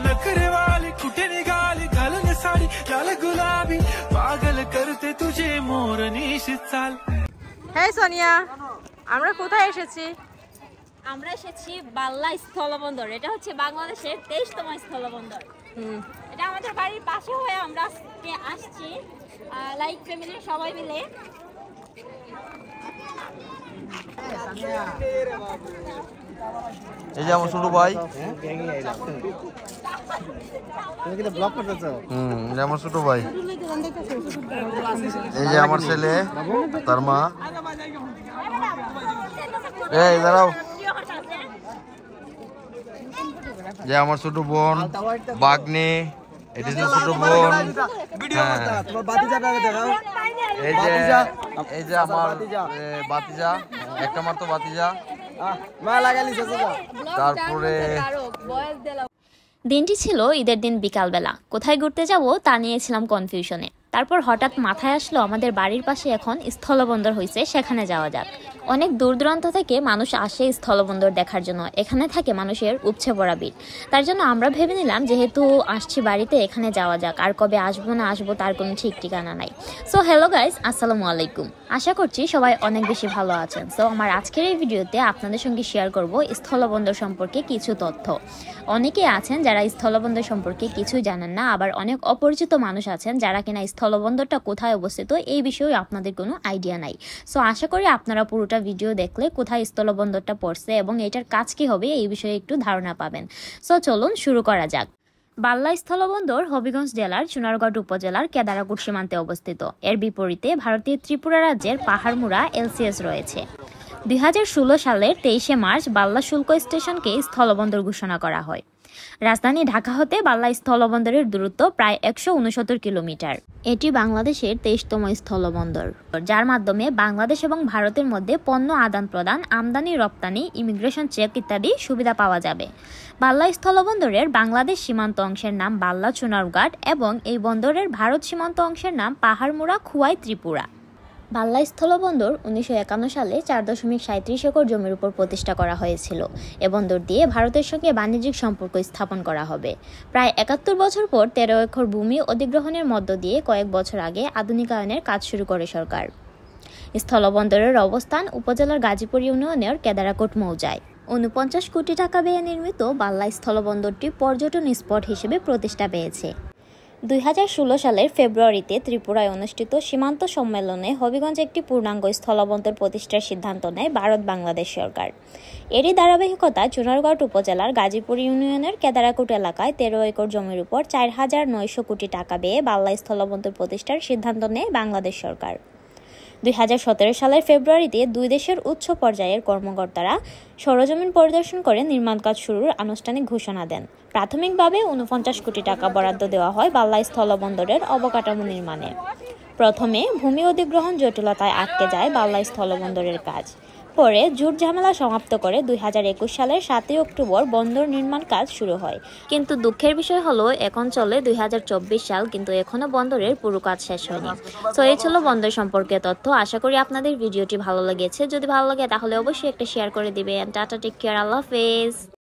नखरे वाली कुठे निघाली घालून साडी लाल गुलाबी पागल करते तुझे मोरनीशी चाल। হ্যাঁ সোনিয়া, আমরা কোথায় এসেছি? আমরা এসেছি বাল্লা স্থলবন্দর। এটা হচ্ছে বাংলাদেশের 23তম স্থলবন্দর। এটা আমাদের বাড়ির পাশে হয়ে আমরা আজকে আসছি লাইক ফ্যামিলির সবাই মিলে। এই যে আমার ছোট ভাই, আমার ছোট ভাই, এই যে আমার ছেলে, তার মা, এই দাঁড়াও, যে আমার ছোট বোন বাগনি, এটা ছোট বোন, এই যে আমার বাতিজা, একটা মাত্র বাতিজা, তারপরে দিনটি ছিল ঈদের দিন বিকালবেলা। কোথায় ঘুরতে যাব তা নিয়েছিলাম কনফিউশনে। তারপর হঠাৎ মাথায় আসলো আমাদের বাড়ির পাশে এখন স্থলবন্দর হয়েছে, সেখানে যাওয়া যাক। অনেক দূর দূরান্ত থেকে মানুষ আসে স্থলবন্দর দেখার জন্য। এখানে থাকে মানুষের উপচে পড়া ভিড়। তার জন্য আমরা ভেবে নিলাম যেহেতু আসছি বাড়িতে, এখানে যাওয়া যাক। আর কবে আসবো না আসবো তার কোনো ঠিক ঠিকানা নাই। সো হ্যালো গাইস, আসসালামু আলাইকুম। আশা করছি সবাই অনেক বেশি ভালো আছেন। সো আমার আজকের এই ভিডিওতে আপনাদের সঙ্গে শেয়ার করব স্থলবন্দর সম্পর্কে কিছু তথ্য। অনেকেই আছেন যারা স্থলবন্দর সম্পর্কে কিছুই জানেন না, আবার অনেক অপরিচিত মানুষ আছেন যারা কিনা স্থলবন্দরটা কোথায় অবস্থিত এই বিষয়ে আপনাদের কোনো আইডিয়া নাই। সো আশা করি আপনারা পুরোটা ভিডিও দেখলে কোথায় স্থলবন্দরটা পড়ছে এবং এটার কাজ কি হবে এই বিষয়ে একটু ধারণা পাবেন। সো চলুন শুরু করা যাক। বাল্লা স্থলবন্দর হবিগঞ্জ জেলার চুনারগড় উপজেলার কেদারাকুট সীমান্তে অবস্থিত। এর বিপরীতে ভারতীয় ত্রিপুরা রাজ্যের পাহাড়মুড়া এলসিএস রয়েছে। 2016 সালের 23শে মার্চ বাল্লা শুল্ক স্টেশনকে স্থলবন্দর ঘোষণা করা হয়। রাজধানী ঢাকা হতে বাল্লা স্থলবন্দরের দূরত্ব প্রায় 169 কিলোমিটার। এটি বাংলাদেশের 23তম স্থলবন্দর, যার মাধ্যমে বাংলাদেশ এবং ভারতের মধ্যে পণ্য আদান প্রদান, আমদানি রপ্তানি, ইমিগ্রেশন চেক ইত্যাদি সুবিধা পাওয়া যাবে। বাল্লা স্থলবন্দরের বাংলাদেশ সীমান্ত অংশের নাম বাল্লা চুনারঘাট এবং এই বন্দরের ভারত সীমান্ত অংশের নাম পাহাড়মুড়া খুয়াই ত্রিপুরা। বাল্লা স্থলবন্দর 1951 সালে 4.37 একর জমির উপর প্রতিষ্ঠা করা হয়েছিল। এ বন্দর দিয়ে ভারতের সঙ্গে বাণিজ্যিক সম্পর্ক স্থাপন করা হবে। প্রায় 71 বছর পর 13 একর ভূমি অধিগ্রহণের মধ্য দিয়ে কয়েক বছর আগে আধুনিকায়নের কাজ শুরু করে সরকার। স্থলবন্দরের অবস্থান উপজেলার গাজীপুর ইউনিয়নের কেদারাকুট মৌজায়। 49 কোটি টাকা ব্যয়ে নির্মিত বাল্লা স্থলবন্দরটি পর্যটন স্পট হিসেবে প্রতিষ্ঠা পেয়েছে। 2016 সালের ফেব্রুয়ারিতে ত্রিপুরায় অনুষ্ঠিত সীমান্ত সম্মেলনে হবিগঞ্জে একটি পূর্ণাঙ্গ স্থলবন্দর প্রতিষ্ঠার সিদ্ধান্ত নেয় ভারত বাংলাদেশ সরকার। এরই ধারাবাহিকতায় চুনারগড় উপজেলার গাজীপুর ইউনিয়নের কেদারাকুট এলাকায় 13 একর জমির উপর 4,900 কোটি টাকা ব্যয়ে বাল্লা স্থলবন্দর প্রতিষ্ঠার সিদ্ধান্ত নেয় বাংলাদেশ সরকার। 2017 সালের ফেব্রুয়ারিতে দুই দেশের উচ্চ পর্যায়ের কর্মকর্তারা সরজমিন পরিদর্শন করে নির্মাণ কাজ শুরুর আনুষ্ঠানিক ঘোষণা দেন। প্রাথমিকভাবে 49 কোটি টাকা বরাদ্দ দেওয়া হয় বাল্লা স্থলবন্দরের অবকাঠামো নির্মাণে। প্রথমে ভূমি অধিগ্রহণ জটিলতায় আটকে যায় বাল্লা স্থলবন্দরের কাজ। পরে জুট ঝামেলা সমাপ্ত করে 2021 সালের 7 অক্টোবর বন্দর নির্মাণ কাজ শুরু হয়। কিন্তু দুঃখের বিষয় হলো এখন চলে 2024 সাল, কিন্তু এখনো বন্দরের পুরো কাজ শেষ হয়নি। তো এই ছিল বন্দর সম্পর্কে তথ্য। আশা করি আপনাদের ভিডিওটি ভালো লেগেছে। যদি ভালো লাগে তাহলে অবশ্যই একটা শেয়ার করে দিবেন। টাটা, টেক কেয়ার, আল্লাহ হাফেজ।